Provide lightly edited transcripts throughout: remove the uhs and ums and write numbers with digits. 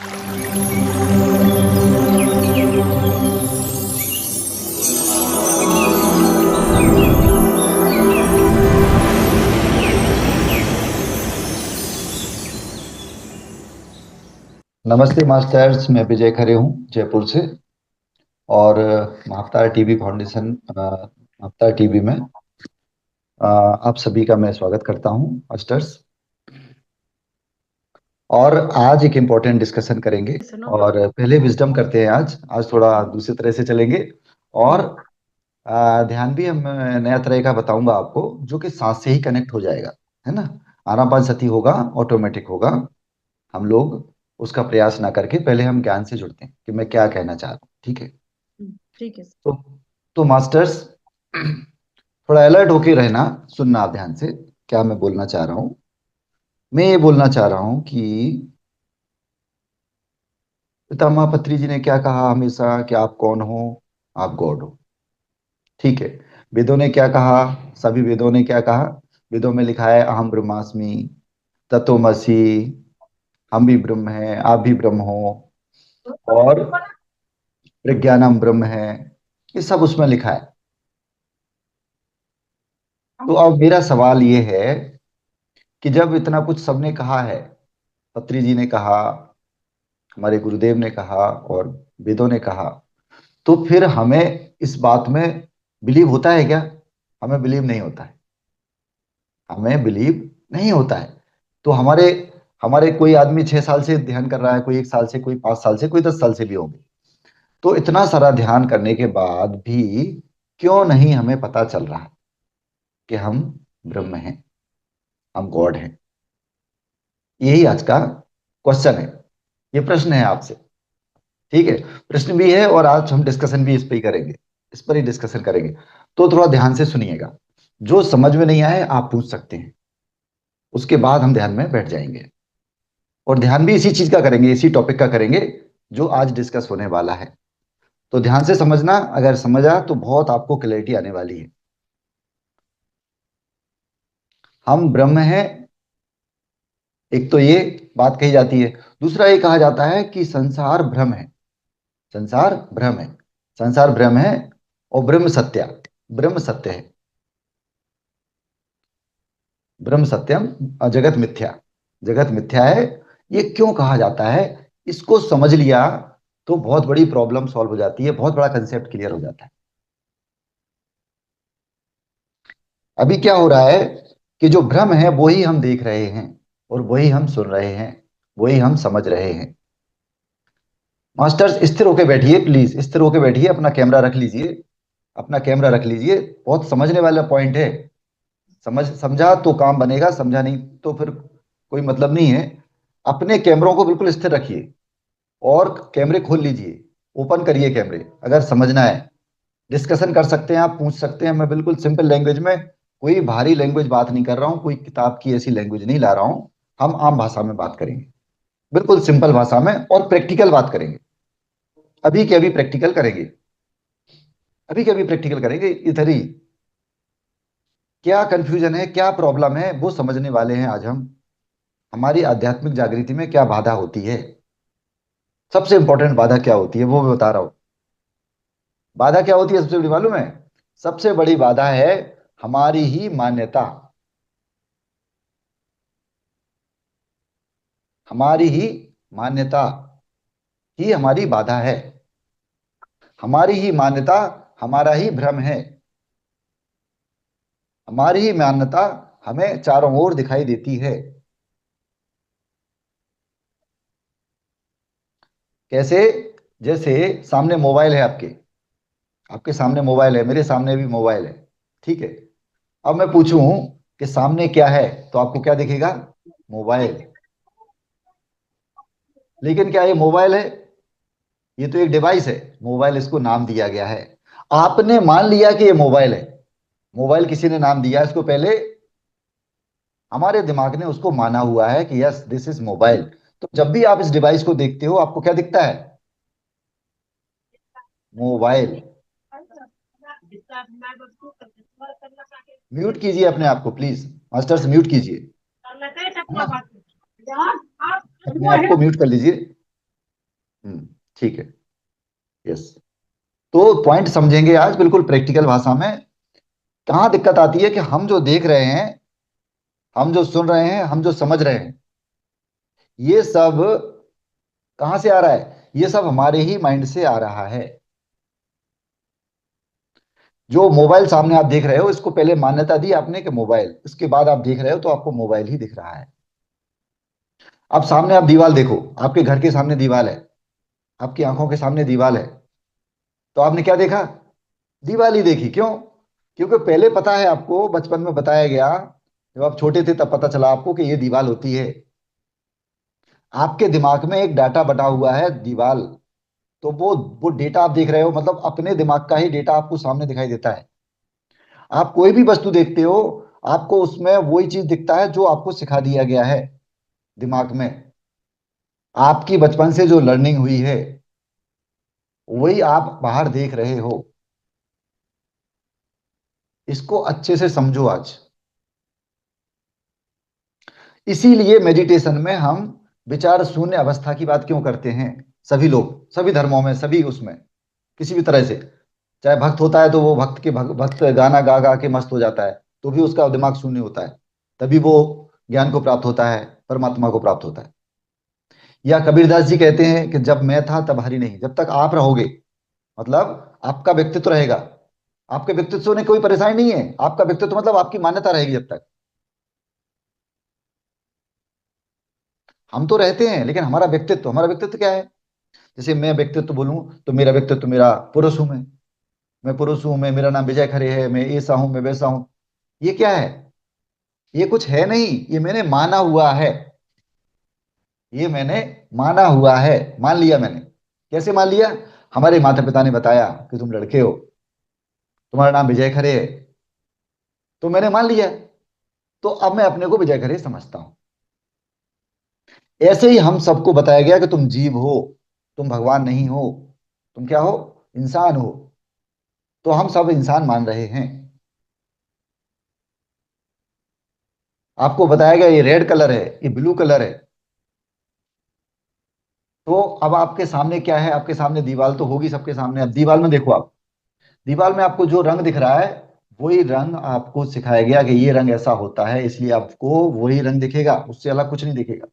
नमस्ते मास्टर्स, मैं विजय खरे हूँ जयपुर से। और महाअवतार टीवी फाउंडेशन, महाअवतार टीवी में आप सभी का मैं स्वागत करता हूँ मास्टर्स। और आज एक इम्पोर्टेंट डिस्कशन करेंगे। और पहले विजडम करते हैं। आज आज थोड़ा दूसरी तरह से चलेंगे। और ध्यान भी हम नया तरह का बताऊंगा आपको, जो कि सांस से ही कनेक्ट हो जाएगा, है ना। आनापानसति होगा, ऑटोमेटिक होगा। हम लोग उसका प्रयास ना करके पहले हम ज्ञान से जुड़ते हैं कि मैं क्या कहना चाह रहा हूँ। ठीक है। ठीक है। तो तो मास्टर्स, थोड़ा अलर्ट होके रहना, सुनना आप ध्यान से। क्या मैं बोलना चाह रहा हूँ? मैं ये बोलना चाह रहा हूँ कि पितामह पत्री जी ने क्या कहा हमेशा, कि आप कौन हो? आप गॉड हो। ठीक है। वेदों ने क्या कहा? सभी वेदों ने क्या कहा? वेदों में लिखा है अहम ब्रह्मास्मि, तत्वमसि। हम भी ब्रह्म हैं, आप भी ब्रह्म हो। और प्रज्ञानम ब्रह्म है। ये सब उसमें लिखा है। तो अब मेरा सवाल ये है कि जब इतना कुछ सबने कहा है, पत्री जी ने कहा, हमारे गुरुदेव ने कहा, और वेदों ने कहा, तो फिर हमें इस बात में बिलीव होता है क्या? हमें बिलीव नहीं होता है। हमें बिलीव नहीं होता है। तो हमारे हमारे कोई आदमी 6 साल से ध्यान कर रहा है, कोई 1 साल से, कोई 5 साल से, कोई 10 साल से भी होंगे। तो इतना सारा ध्यान करने के बाद भी क्यों नहीं हमें पता चल रहा है कि हम ब्रह्म हैं, हम गॉड हैं? यही आज का क्वेश्चन है। ये प्रश्न है आपसे। ठीक है। प्रश्न भी है, और आज हम डिस्कशन भी इस पे ही करेंगे। इस पर ही डिस्कशन करेंगे। तो थोड़ा ध्यान से सुनिएगा। जो समझ में नहीं आए आप पूछ सकते हैं। उसके बाद हम ध्यान में बैठ जाएंगे। और ध्यान भी इसी चीज का करेंगे, इसी टॉपिक का करेंगे जो आज डिस्कस होने वाला है। तो ध्यान से समझना। अगर समझा तो बहुत आपको क्लैरिटी आने वाली है। हम ब्रह्म हैं, एक तो ये बात कही जाती है। दूसरा ये कहा जाता है कि संसार भ्रम है। संसार भ्रम है। संसार भ्रम है। और ब्रह्म सत्य, ब्रह्म सत्य है। ब्रह्म सत्यम, जगत मिथ्या। जगत मिथ्या है। ये क्यों कहा जाता है? इसको समझ लिया तो बहुत बड़ी प्रॉब्लम सॉल्व हो जाती है, बहुत बड़ा कंसेप्ट क्लियर हो जाता है। अभी क्या हो रहा है कि जो भ्रम है वो ही हम देख रहे हैं, और वही हम सुन रहे हैं, वही हम समझ रहे हैं। मास्टर्स, स्थिर होके बैठिए प्लीज, स्थिर होके बैठिए। अपना कैमरा रख लीजिए। अपना कैमरा रख लीजिए। बहुत समझने वाला पॉइंट है। समझा तो काम बनेगा, समझा नहीं तो फिर कोई मतलब नहीं है। अपने कैमरों को बिल्कुल स्थिर रखिए, और कैमरे खोल लीजिए। ओपन करिए कैमरे। अगर समझना है, डिस्कशन कर सकते हैं, आप पूछ सकते हैं। मैं बिल्कुल सिंपल लैंग्वेज में, कोई भारी लैंग्वेज बात नहीं कर रहा हूँ, कोई किताब की ऐसी लैंग्वेज नहीं ला रहा हूँ। हम आम भाषा में बात करेंगे, बिल्कुल सिंपल भाषा में, और प्रैक्टिकल बात करेंगे। अभी के अभी प्रैक्टिकल करेंगे। अभी के अभी प्रैक्टिकल करेंगे इधर ही। क्या कंफ्यूजन है, क्या प्रॉब्लम है, वो समझने वाले हैं आज हम। हमारी आध्यात्मिक जागृति में क्या बाधा होती है? सबसे इंपॉर्टेंट बाधा क्या होती है वो मैं बता रहा हूँ। बाधा क्या होती है सबसे बड़ी, मालूम है? सबसे बड़ी बाधा है हमारी ही मान्यता। हमारी ही मान्यता ही हमारी बाधा है। हमारी ही मान्यता हमारा ही भ्रम है। हमारी ही मान्यता हमें चारों ओर दिखाई देती है। कैसे? जैसे सामने मोबाइल है आपके। आपके सामने मोबाइल है, मेरे सामने भी मोबाइल है। ठीक है। अब मैं पूछूं कि सामने क्या है, तो आपको क्या दिखेगा? मोबाइल। लेकिन क्या ये मोबाइल है? ये तो एक डिवाइस है। मोबाइल इसको नाम दिया गया है। आपने मान लिया कि ये मोबाइल है। मोबाइल किसी ने नाम दिया इसको पहले। हमारे दिमाग ने उसको माना हुआ है कि यस दिस इज मोबाइल। तो जब भी आप इस डिवाइस को देखते हो, आपको क्या दिखता है? मोबाइल। म्यूट कीजिए अपने आप को प्लीज। मास्टर से म्यूट कीजिए, है ना। अपने आप को म्यूट कर लीजिए। ठीक है। यस। तो पॉइंट समझेंगे आज बिल्कुल प्रैक्टिकल भाषा में। कहाँ दिक्कत आती है कि हम जो देख रहे हैं, हम जो सुन रहे हैं, हम जो समझ रहे हैं, ये सब कहाँ से आ रहा है? ये सब हमारे ही माइंड से आ रहा है। जो मोबाइल सामने आप देख रहे हो, इसको पहले मान्यता दी आपने कि मोबाइल, इसके बाद आप देख रहे हो तो आपको मोबाइल ही दिख रहा है। अब सामने आप दीवार देखो, आपके घर के सामने दीवार है, आपकी आंखों के सामने दीवार है, तो आपने क्या देखा? दीवार ही देखी। क्यों? क्योंकि पहले पता है आपको, बचपन में बताया गया, जब आप छोटे थे तब पता चला आपको कि ये दीवार होती है। आपके दिमाग में एक डाटा बटा हुआ है दीवार। तो वो डेटा आप देख रहे हो, मतलब अपने दिमाग का ही डेटा आपको सामने दिखाई देता है। आप कोई भी वस्तु देखते हो, आपको उसमें वही चीज दिखता है जो आपको सिखा दिया गया है दिमाग में। आपकी बचपन से जो लर्निंग हुई है, वही आप बाहर देख रहे हो। इसको अच्छे से समझो आज। इसीलिए मेडिटेशन में हम विचार शून्य अवस्था की बात क्यों करते हैं? सभी लोग, सभी धर्मों में, सभी उसमें, किसी भी तरह से। चाहे भक्त होता है तो वो भक्त गाना गा गा के मस्त हो जाता है, तो भी उसका दिमाग शून्य होता है। तभी वो ज्ञान को प्राप्त होता है, परमात्मा को प्राप्त होता है। या कबीरदास जी कहते हैं कि जब मैं था तब हरि नहीं। जब तक आप रहोगे, मतलब आपका व्यक्तित्व रहेगा, आपके व्यक्तित्व में कोई परेशानी नहीं है। आपका व्यक्तित्व मतलब आपकी मान्यता रहेगी जब तक। हम तो रहते हैं, लेकिन हमारा व्यक्तित्व क्या है? जैसे मैं व्यक्तित्व बोलूं, तो मेरा व्यक्तित्व, मेरा पुरुष हूं मैं पुरुष हूं, मैं, मेरा नाम विजय खरे है, मैं ऐसा हूं, मैं वैसा हूं। ये क्या है? ये कुछ है नहीं, ये मैंने माना हुआ है। ये मैंने माना हुआ है, मान लिया मैंने। कैसे मान लिया? हमारे माता पिता ने बताया कि तुम लड़के हो, तुम्हारा नाम विजय खरे है, तो मैंने मान लिया। तो अब मैं अपने को विजय खरे समझता हूं। ऐसे ही हम सबको बताया गया कि तुम जीव हो, तुम भगवान नहीं हो। तुम क्या हो? इंसान हो। तो हम सब इंसान मान रहे हैं। आपको बताया गया ये रेड कलर है, ये ब्लू कलर है। तो अब आपके सामने क्या है? आपके सामने दीवार तो होगी सबके सामने। अब दीवार में देखो आप, दीवार में आपको जो रंग दिख रहा है, वही रंग आपको सिखाया गया कि ये रंग ऐसा होता है, इसलिए आपको वही रंग दिखेगा, उससे अलग कुछ नहीं दिखेगा।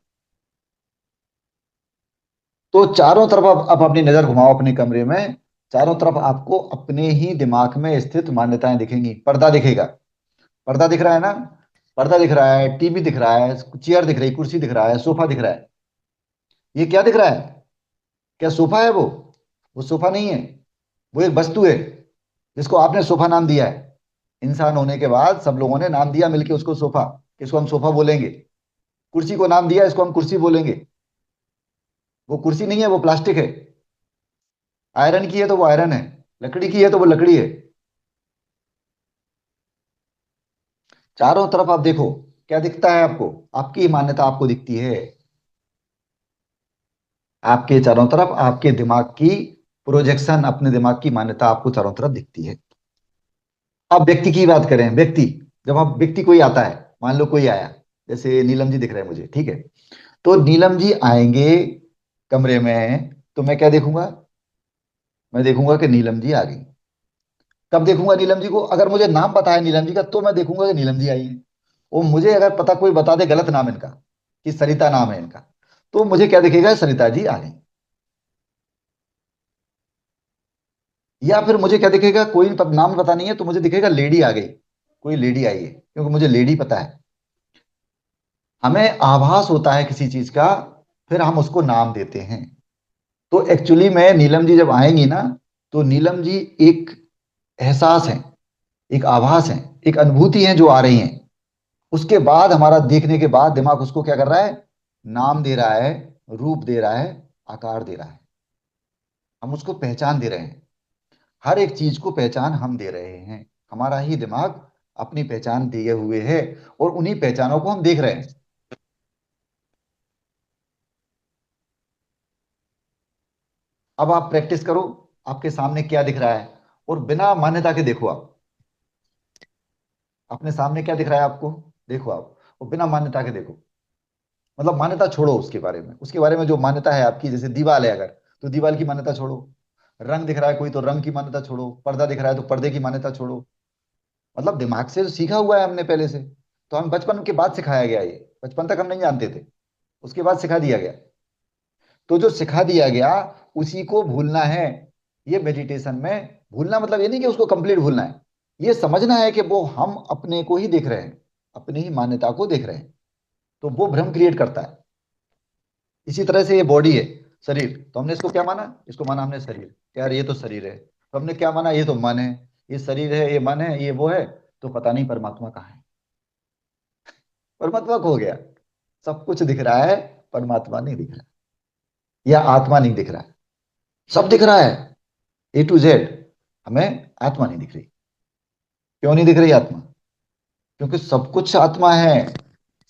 तो चारों तरफ अब अपनी नजर घुमाओ अपने कमरे में। चारों तरफ आपको अपने ही दिमाग में स्थित मान्यताएं दिखेंगी। पर्दा दिखेगा, पर्दा दिख रहा है ना? पर्दा दिख रहा है, टीवी दिख रहा है, चेयर दिख रही, कुर्सी दिख रहा है, सोफा दिख रहा है। ये क्या दिख रहा है? क्या सोफा है वो सोफा नहीं है। वो एक वस्तु है, जिसको आपने सोफा नाम दिया है। इंसान होने के बाद सब लोगों ने नाम दिया मिलके उसको सोफा। इसको हम सोफा बोलेंगे। कुर्सी को नाम दिया, इसको हम कुर्सी बोलेंगे। वो कुर्सी नहीं है, वो प्लास्टिक है। आयरन की है तो वो आयरन है, लकड़ी की है तो वो लकड़ी है। चारों तरफ आप देखो, क्या दिखता है आपको? आपकी मान्यता आपको दिखती है। आपके चारों तरफ आपके दिमाग की प्रोजेक्शन, अपने दिमाग की मान्यता आपको चारों तरफ दिखती है। अब व्यक्ति की बात करें, व्यक्ति, जब आप व्यक्ति कोई आता है, मान लो कोई आया, जैसे नीलम जी दिख रहे हैं मुझे, ठीक है? तो नीलम जी आएंगे कमरे में, तो मैं क्या देखूंगा? मैं देखूंगा कि नीलम जी आ गई। कब देखूंगा नीलम जी को? अगर मुझे नाम पता है नीलम जी का, तो मैं देखूंगा कि नीलम जी आई है। वो मुझे अगर पता, कोई बता दे गलत नाम इनका, कि सरिता नाम है इनका, तो मुझे क्या दिखेगा? सरिता जी आ गई। या फिर मुझे क्या दिखेगा? कोई नाम पता नहीं है, तो मुझे दिखेगा लेडी आ गई, कोई लेडी आई है, क्योंकि मुझे लेडी पता है। हमें आभास होता है किसी चीज का, फिर हम उसको नाम देते हैं। तो एक्चुअली में नीलम जी जब आएंगी ना, तो नीलम जी एक एहसास है, एक आभास है, एक अनुभूति है जो आ रही है। उसके बाद हमारा देखने के बाद दिमाग उसको क्या कर रहा है? नाम दे रहा है, रूप दे रहा है, आकार दे रहा है। हम उसको पहचान दे रहे हैं। हर एक चीज को पहचान हम दे रहे हैं। हमारा ही दिमाग अपनी पहचान दिए हुए है, और उन्हीं पहचानों को हम देख रहे हैं। अब आप प्रैक्टिस करो, आपके सामने क्या दिख रहा है, और बिना मान्यता के देखो आप। अपने सामने क्या दिख रहा है आपको, देखो आप, और बिना मान्यता के देखो। मतलब मान्यता छोड़ो उसके बारे में, उसके बारे में जो मान्यता है आपकी, जैसे दीवार है अगर, तो दीवार की मान्यता छोड़ो, रंग दिख रहा है कोई तो रंग की मान्यता छोड़ो, पर्दा दिख रहा है तो पर्दे की मान्यता छोड़ो। मतलब दिमाग से तो सीखा हुआ है हमने पहले से, तो हम बचपन के बाद सिखाया गया ये, बचपन तक हम नहीं जानते थे, उसके बाद सिखा दिया गया। तो जो सिखा दिया गया उसी को भूलना है। ये मेडिटेशन में भूलना मतलब ये नहीं कि उसको कंप्लीट भूलना है, ये समझना है कि वो हम अपने को ही देख रहे हैं, अपनी ही मान्यता को देख रहे हैं, तो वो भ्रम क्रिएट करता है। इसी तरह से ये बॉडी है, शरीर, तो हमने इसको क्या माना, इसको माना हमने शरीर, यार ये तो शरीर है, तो हमने क्या माना, ये तो मन है, ये शरीर है, ये मन है, ये वो है, तो पता नहीं परमात्मा कहाँ है। परमात्मा खो गया, सब कुछ दिख रहा है, परमात्मा नहीं दिख रहा, या आत्मा नहीं दिख रहा है। सब दिख रहा है A to Z, हमें आत्मा नहीं दिख रही। क्यों नहीं दिख रही आत्मा? क्योंकि सब कुछ आत्मा है,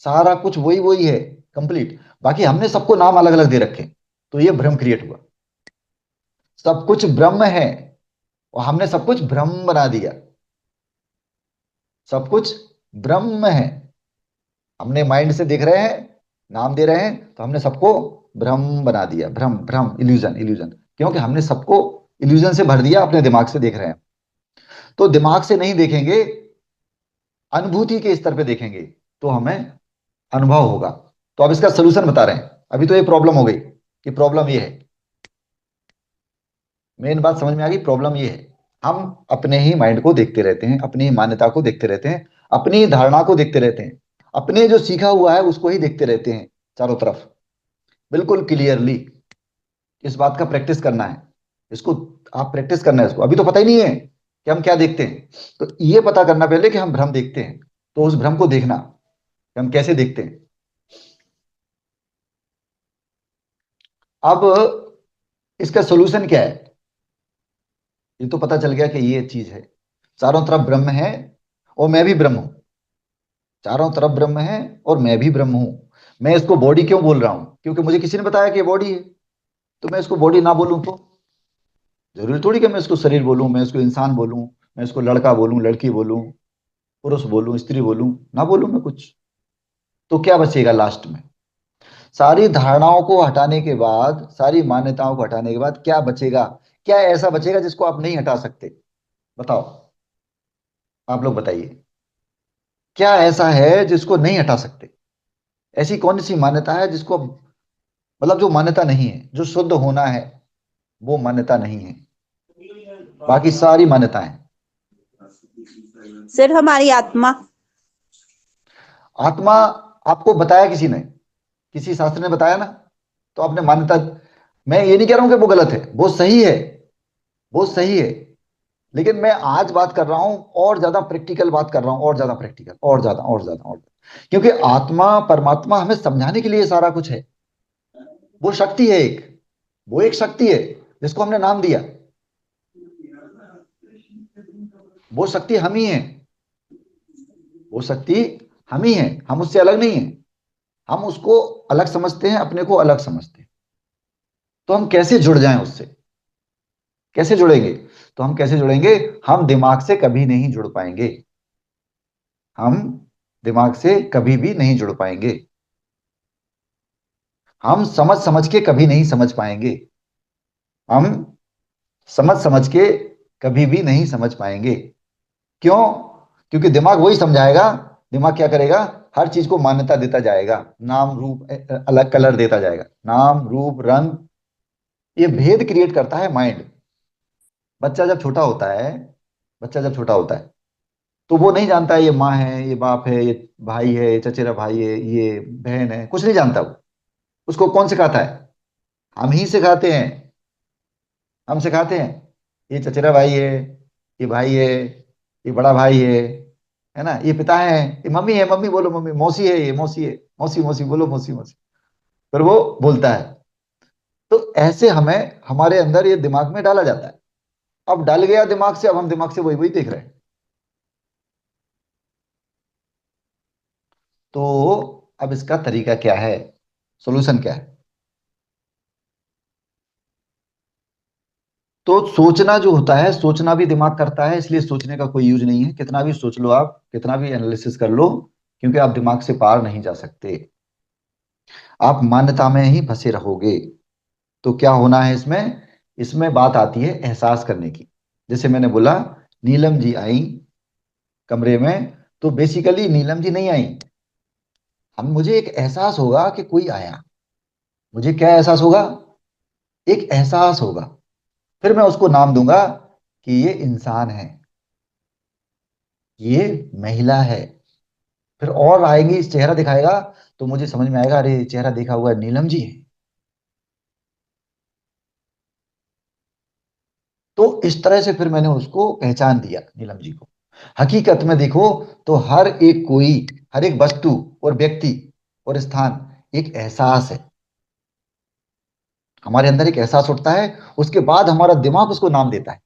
सारा कुछ वही वही है, कंप्लीट। बाकी हमने सबको नाम अलग अलग दे रखे, तो ये भ्रम क्रिएट हुआ। सब कुछ ब्रह्म है और हमने सब कुछ ब्रह्म बना दिया। सब कुछ ब्रह्म है, हमने माइंड से देख रहे हैं, नाम दे रहे हैं, तो हमने सबको भ्रम बना दिया। भ्रम भ्रम इल्यूजन इल्यूजन, क्योंकि हमने सबको इल्यूजन से भर दिया, अपने दिमाग से देख रहे हैं। तो दिमाग से नहीं देखेंगे, अनुभूति के स्तर पे देखेंगे, तो हमें अनुभव होगा। तो अब इसका सोल्यूशन बता रहे हैं। अभी तो ये प्रॉब्लम हो गई कि प्रॉब्लम ये है, मेन बात समझ में आ गई। प्रॉब्लम ये है, हम अपने ही माइंड को देखते रहते हैं, अपनी ही मान्यता को देखते रहते हैं, अपनी ही धारणा को देखते रहते हैं, अपने जो सीखा हुआ है उसको ही देखते रहते हैं चारों तरफ, बिल्कुल क्लियरली। इस बात का प्रैक्टिस करना है, इसको आप प्रैक्टिस करना है इसको। अभी तो पता ही नहीं है कि हम क्या देखते हैं, तो ये पता करना पहले कि हम भ्रम देखते हैं, तो उस भ्रम को देखना कि हम कैसे देखते हैं। अब इसका सोल्यूशन क्या है? ये तो पता चल गया कि ये चीज है, चारों तरफ ब्रह्म है और मैं भी ब्रह्म हूं। चारों तरफ ब्रह्म है और मैं भी ब्रह्म हूं। मैं इसको बॉडी क्यों बोल रहा हूं? क्योंकि मुझे किसी ने बताया कि ये बॉडी है, तो मैं इसको बॉडी ना बोलूं तो जरूरी थोड़ी कि मैं इसको शरीर बोलूं, मैं इसको इंसान बोलूं, मैं इसको लड़का बोलूं, लड़की बोलूं, पुरुष बोलूं, स्त्री बोलूं, ना बोलूं मैं कुछ, तो क्या बचेगा लास्ट में? सारी धारणाओं को हटाने के बाद, सारी मान्यताओं को हटाने के बाद क्या बचेगा? क्या ऐसा बचेगा जिसको आप नहीं हटा सकते? बताओ, आप लोग बताइए, क्या ऐसा है जिसको नहीं हटा सकते? ऐसी कौन सी मान्यता है जिसको, मतलब जो मान्यता नहीं है, जो शुद्ध होना है वो मान्यता नहीं है, बाकी सारी मान्यताएं। सिर्फ हमारी आत्मा। आत्मा आपको बताया किसी ने, किसी शास्त्र ने बताया ना, तो आपने मान्यता। मैं ये नहीं कह रहा हूं कि वो गलत है, वो सही है, वो सही है, लेकिन मैं आज बात कर रहा हूं और ज्यादा प्रैक्टिकल बात कर रहा हूं, और ज्यादा प्रैक्टिकल, और ज्यादा और ज्यादा और ज्यादा। क्योंकि आत्मा परमात्मा हमें समझाने के लिए सारा कुछ है। वो शक्ति है एक, वो एक शक्ति है जिसको हमने नाम दिया। वो शक्ति हम ही है, वो शक्ति हम ही है, हम उससे अलग नहीं है। हम उसको अलग समझते हैं, अपने को अलग समझते हैं। तो हम कैसे जुड़ जाएं उससे? कैसे जुड़ेंगे? तो हम कैसे जुड़ेंगे? हम दिमाग से कभी नहीं जुड़ पाएंगे, हम दिमाग से कभी भी नहीं जुड़ पाएंगे, हम समझ समझ के कभी नहीं समझ पाएंगे, हम समझ समझ के कभी भी नहीं समझ पाएंगे। क्यों? क्योंकि दिमाग वही समझाएगा। दिमाग क्या करेगा? हर चीज को मान्यता देता जाएगा, नाम रूप अलग कलर देता जाएगा, नाम रूप रंग, ये भेद क्रिएट करता है माइंड। बच्चा जब छोटा होता है, बच्चा जब छोटा होता है तो वो नहीं जानता है ये माँ है, ये बाप है, ये भाई है, ये चचेरा भाई है, ये बहन है, कुछ नहीं जानता वो। उसको कौन सिखाता है? हम ही सिखाते हैं, हम सिखाते हैं। ये चचेरा भाई है, ये भाई है, ये बड़ा भाई है ना, ये पिता है, ये मम्मी है, मम्मी बोलो मम्मी, मौसी है, ये मौसी है, मौसी मौसी बोलो मौसी मौसी, फिर वो बोलता है। तो ऐसे हमें हमारे अंदर ये दिमाग में डाला जाता है। अब डाल गया दिमाग से, अब हम दिमाग से वही वही देख रहे हैं। तो अब इसका तरीका क्या है, सॉल्यूशन क्या है? तो सोचना जो होता है, सोचना भी दिमाग करता है, इसलिए सोचने का कोई यूज नहीं है। कितना भी सोच लो आप, कितना भी एनालिसिस कर लो, क्योंकि आप दिमाग से पार नहीं जा सकते, आप मान्यता में ही फंसे रहोगे। तो क्या होना है इसमें? इसमें बात आती है एहसास करने की। जैसे मैंने बोला, नीलम जी आई कमरे में, तो बेसिकली नीलम जी नहीं आई। हम मुझे एक एहसास होगा कि कोई आया। मुझे क्या एहसास होगा? एक एहसास होगा। फिर मैं उसको नाम दूंगा कि ये इंसान है, ये महिला है। फिर और आएंगी, इस चेहरा दिखाएगा, तो मुझे समझ में आएगा, अरे चेहरा देखा हुआ है, नीलम जी है। तो इस तरह से फिर मैंने उसको पहचान दिया, नीलम जी को। हकीकत में देखो, तो हर एक कोई, हर एक वस्तु और व्यक्ति और स्थान एक एहसास है। हमारे अंदर एक एहसास उठता है, उसके बाद हमारा दिमाग उसको नाम देता है।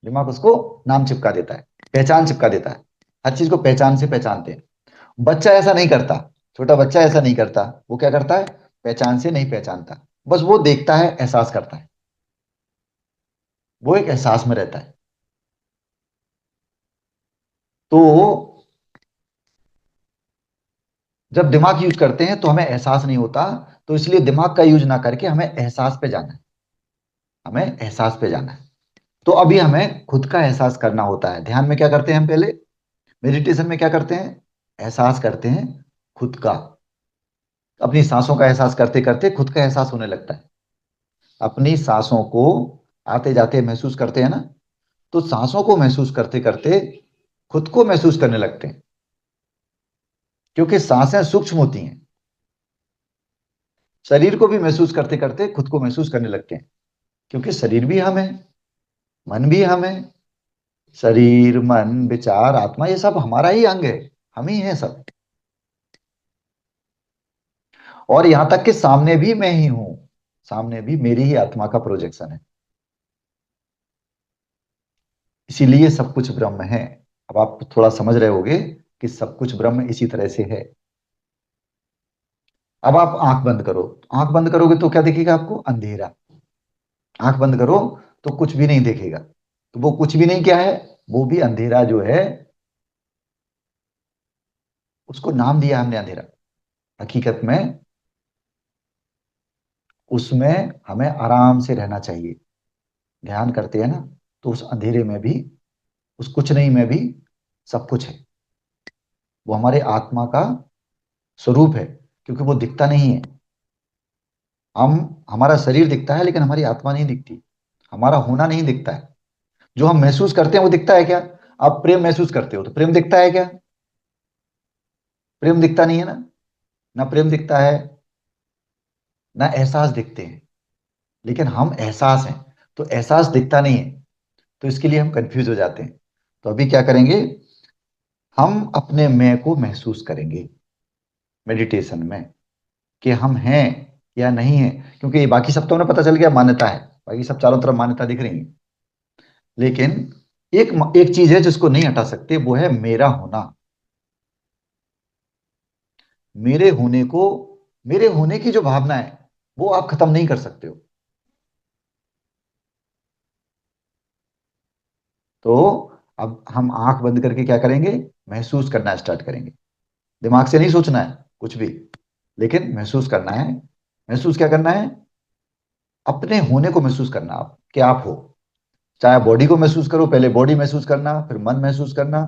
दिमाग उसको नाम चिपका देता है, पहचान चिपका देता है। हर चीज को पहचान से पहचानते हैं। बच्चा ऐसा नहीं करता। छोटा बच्चा ऐसा नहीं करता। वो क्या करता है? पहचान से नहीं पहचानता। बस वो देखता है, एहसास करता है। वो एक एहसास में रहता है। तो जब दिमाग यूज करते हैं तो हमें एहसास नहीं होता। तो इसलिए दिमाग का यूज ना करके हमें एहसास पे जाना है। हमें एहसास पे जाना है। तो अभी हमें खुद का एहसास करना होता है। ध्यान में क्या करते हैं हम पहले? मेडिटेशन में क्या करते हैं? एहसास करते हैं खुद का। अपनी सांसों का एहसास करते करते खुद का एहसास होने लगता है। अपनी सांसों को आते जाते महसूस करते हैं ना, तो सांसों को महसूस करते करते खुद को महसूस करने लगते हैं। क्योंकि सांसें सूक्ष्म होती हैं। शरीर को भी महसूस करते करते खुद को महसूस करने लगते हैं। क्योंकि शरीर भी हम है, मन भी हम है। शरीर, मन, विचार, आत्मा, ये सब हमारा ही अंग है। हम ही हैं सब। और यहां तक कि सामने भी मैं ही हूं। सामने भी मेरी ही आत्मा का प्रोजेक्शन है। इसीलिए सब कुछ ब्रह्म है। अब आप थोड़ा समझ रहे होगे कि सब कुछ ब्रह्म इसी तरह से है। अब आप आंख बंद करो। आंख बंद करोगे तो क्या दिखेगा आपको? अंधेरा। आंख बंद करो तो कुछ भी नहीं दिखेगा। तो वो कुछ भी नहीं क्या है? वो भी अंधेरा जो है, उसको नाम दिया हमने अंधेरा। हकीकत में उसमें हमें आराम से रहना चाहिए। ध्यान करते हैं ना, तो उस अंधेरे में भी, उस कुछ नहीं में भी सब कुछ है। वो हमारे आत्मा का स्वरूप है। क्योंकि वो दिखता नहीं है। हम, हमारा शरीर दिखता है लेकिन हमारी आत्मा नहीं दिखती। हमारा होना नहीं दिखता है। जो हम महसूस करते हैं वो दिखता है क्या? आप प्रेम महसूस करते हो तो प्रेम दिखता है क्या? प्रेम दिखता नहीं है ना। ना प्रेम दिखता है, ना एहसास दिखते हैं। लेकिन हम एहसास हैं। तो एहसास दिखता नहीं है। तो इसके लिए हम कंफ्यूज हो जाते हैं। तो अभी क्या करेंगे? हम अपने मैं को महसूस करेंगे मेडिटेशन में, कि हम हैं या नहीं हैं। क्योंकि ये बाकी सब तो हमें पता चल गया, मान्यता है। बाकी सब चारों तरफ मान्यता दिख रही है। लेकिन एक एक चीज है जिसको नहीं हटा सकते, वो है मेरा होना। मेरे होने को, मेरे होने की जो भावना है, वो आप खत्म नहीं कर सकते हो। तो अब हम आंख बंद करके क्या करेंगे? महसूस करना स्टार्ट करेंगे। दिमाग से नहीं सोचना है कुछ भी, लेकिन महसूस करना है। महसूस क्या करना है? अपने होने को महसूस करना, आप कि आप हो। चाहे बॉडी को महसूस करो, पहले बॉडी महसूस करना, फिर मन महसूस करना,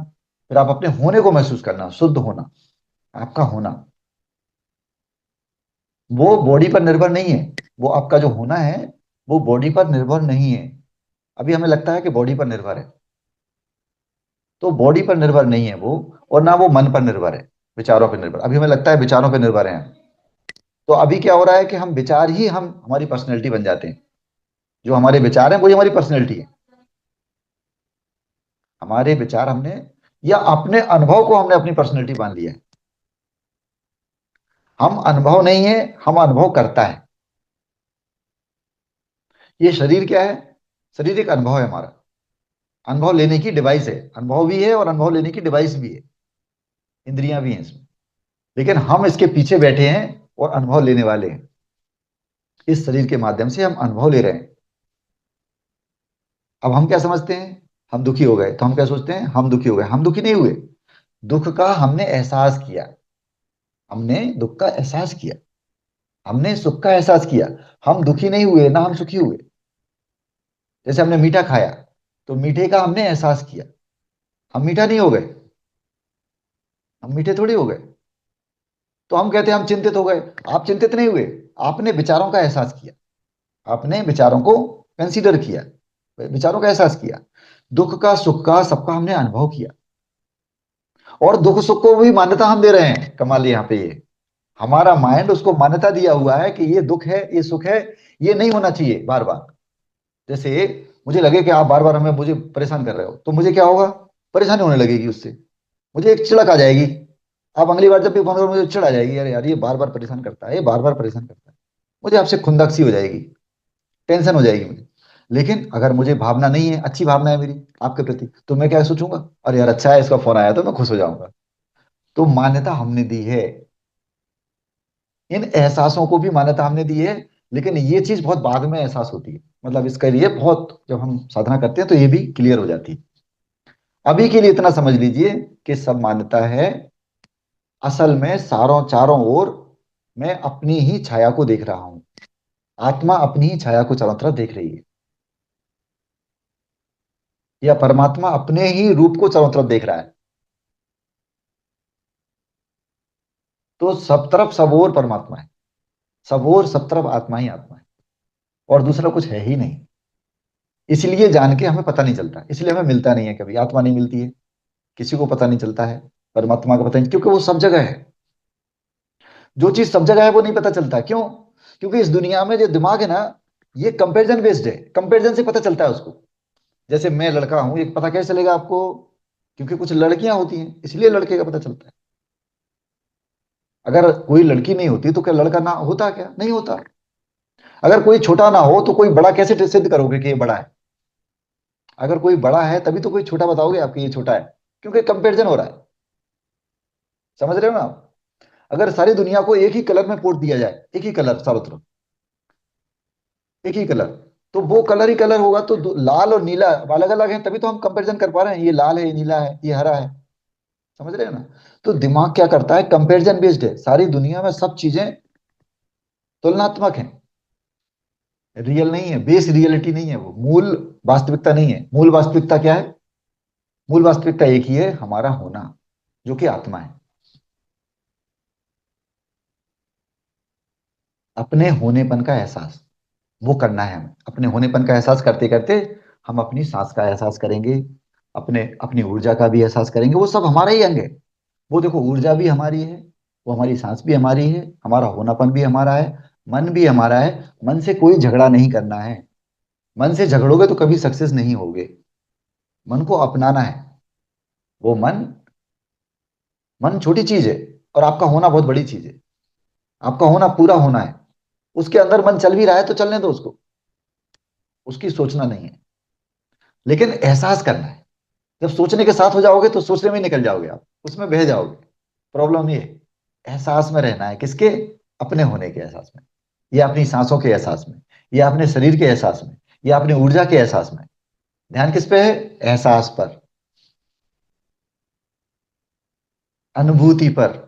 फिर आप अपने होने को महसूस करना, शुद्ध होना, आपका होना। वो बॉडी पर निर्भर नहीं है। वो आपका जो होना है, वो बॉडी पर निर्भर नहीं है। अभी हमें लगता है कि बॉडी पर निर्भर है। तो बॉडी पर निर्भर नहीं है वो। और ना वो मन पर निर्भर है, विचारों पर निर्भर। अभी हमें लगता है विचारों पर निर्भर है। तो अभी क्या हो रहा है कि हम विचार ही हम हमारी पर्सनैलिटी बन जाते हैं। जो हमारे विचार हैं वही हमारी पर्सनैलिटी है। हमारे विचार हमने, या अपने अनुभव को हमने अपनी पर्सनैलिटी मान लिया है। हम अनुभव नहीं है, हम अनुभव करता है। ये शरीर क्या है? शरीर एक अनुभव है हमारा। अनुभव लेने की डिवाइस है। अनुभव भी है और अनुभव लेने की डिवाइस भी है। इंद्रियां भी हैं इसमें। लेकिन हम इसके पीछे बैठे हैं और अनुभव लेने वाले हैं। इस शरीर के माध्यम से हम अनुभव ले रहे हैं। अब हम क्या समझते हैं? हम दुखी हो गए तो हम क्या सोचते हैं? हम दुखी हो गए। हम दुखी नहीं हुए। दुख का हमने एहसास किया। हमने दुख का एहसास किया। हमने सुख का एहसास किया। हम दुखी नहीं हुए ना हम सुखी हुए। जैसे हमने मीठा खाया तो मीठे का हमने एहसास किया, हम मीठा नहीं हो गए, हम मीठे थोड़ी हो गए। तो हम कहते हैं हम चिंतित हो गए। आप चिंतित नहीं हुए, आपने विचारों का एहसास किया, आपने विचारों को कंसीडर किया, विचारों का एहसास किया। दुख का सुख का सबका हमने अनुभव किया। और दुख सुख को भी मान्यता हम दे रहे हैं। कमाल यहाँ पे ये, हमारा माइंड उसको मान्यता दिया हुआ है कि ये दुख है ये सुख है, ये नहीं होना चाहिए बार बार। जैसे मुझे लगे कि आप बार बार हमें मुझे परेशान कर रहे हो तो मुझे क्या होगा, परेशानी होने लगेगी उससे, मुझे एक चिड़क आ जाएगी। आप अगली बार जब भी फोन करो मुझे चिढ़ आ जाएगी, अरे यार ये बार बार परेशान करता है, ये बार बार परेशान करता है। मुझे आपसे खुंदक सी हो जाएगी, टेंशन हो जाएगी मुझे। लेकिन अगर मुझे भावना नहीं है, अच्छी भावना है मेरी आपके प्रति, तो मैं क्या सोचूंगा, अरे यार अच्छा है इसका फोन आया तो मैं खुश हो जाऊंगा। तो मान्यता हमने दी है, इन एहसासों को भी मान्यता हमने दी है। लेकिन ये चीज बहुत बाद में एहसास होती है, मतलब इसके लिए बहुत जब हम साधना करते हैं तो ये भी क्लियर हो जाती है। अभी के लिए इतना समझ लीजिए कि सब मान्यता है। असल में सारों चारों ओर मैं अपनी ही छाया को देख रहा हूं। आत्मा अपनी ही छाया को चारों तरफ देख रही है, या परमात्मा अपने ही रूप को चारों तरफ देख रहा है। तो सब तरफ सब ओर परमात्मा है, सब ओर सब तरफ आत्मा ही आत्मा है, और दूसरा कुछ है ही नहीं। इसलिए जान के हमें पता नहीं चलता, इसलिए हमें मिलता नहीं है, कभी आत्मा नहीं मिलती है, किसी को पता नहीं चलता है। परमात्मा का पता नहीं, क्योंकि वो सब जगह है। जो चीज सब जगह है वो नहीं पता चलता, क्यों? क्योंकि इस दुनिया में जो दिमाग है ना, ये कंपेरिजन बेस्ड है, कंपेरिजन से पता चलता है उसको। जैसे मैं लड़का हूं, ये पता कैसे चलेगा आपको? क्योंकि कुछ लड़कियां होती हैं इसलिए लड़के का पता चलता है। अगर कोई लड़की नहीं होती तो क्या लड़का ना होता, क्या नहीं होता? अगर कोई छोटा ना हो तो कोई बड़ा कैसे सिद्ध करोगे कि ये बड़ा है? अगर कोई बड़ा है तभी तो कोई छोटा बताओगे आपके ये छोटा है, क्योंकि कंपेरिजन हो रहा है। समझ रहे हो ना आप? अगर सारी दुनिया को एक ही कलर में पोत दिया जाए, एक ही कलर चारों तरफ, एक ही कलर, तो वो कलर ही कलर होगा। तो लाल और नीला अलग अलग है, तभी तो हम कंपैरिजन कर पा रहे हैं, ये लाल है ये नीला है ये हरा है। समझ रहे हैं ना? तो दिमाग क्या करता है, कंपैरिजन बेस्ड है। सारी दुनिया में सब चीजें तुलनात्मक हैं, रियल नहीं है, बेस रियलिटी नहीं है, वो मूल वास्तविकता नहीं है। मूल वास्तविकता क्या है? मूल वास्तविकता एक ही है, हमारा होना, जो कि आत्मा है। अपने होनेपन का एहसास वो करना है हमें। अपने होनेपन का एहसास करते करते हम अपनी सांस का एहसास करेंगे, अपने अपनी ऊर्जा का भी एहसास करेंगे। वो सब हमारा ही अंग है। वो देखो, ऊर्जा भी हमारी है, वो हमारी सांस भी हमारी है, हमारा होनापन भी हमारा है, मन भी हमारा है। मन से कोई झगड़ा नहीं करना है। मन से झगड़ोगे तो कभी सक्सेस नहीं होगे। मन को अपनाना है। वो मन, मन छोटी चीज है और आपका होना बहुत बड़ी चीज है। आपका होना पूरा होना है। उसके अंदर मन चल भी रहा है तो चलने दो उसको, उसकी सोचना नहीं है, लेकिन एहसास करना है। जब सोचने के साथ हो जाओगे तो सोचने में ही निकल जाओगे, आप उसमें बह जाओगे। प्रॉब्लम ये है, एहसास में रहना है। किसके? अपने होने के एहसास में, या अपनी सांसों के एहसास में, या अपने शरीर के एहसास में, या अपनी ऊर्जा के एहसास में। ध्यान किस पे है? एहसास पर, अनुभूति पर।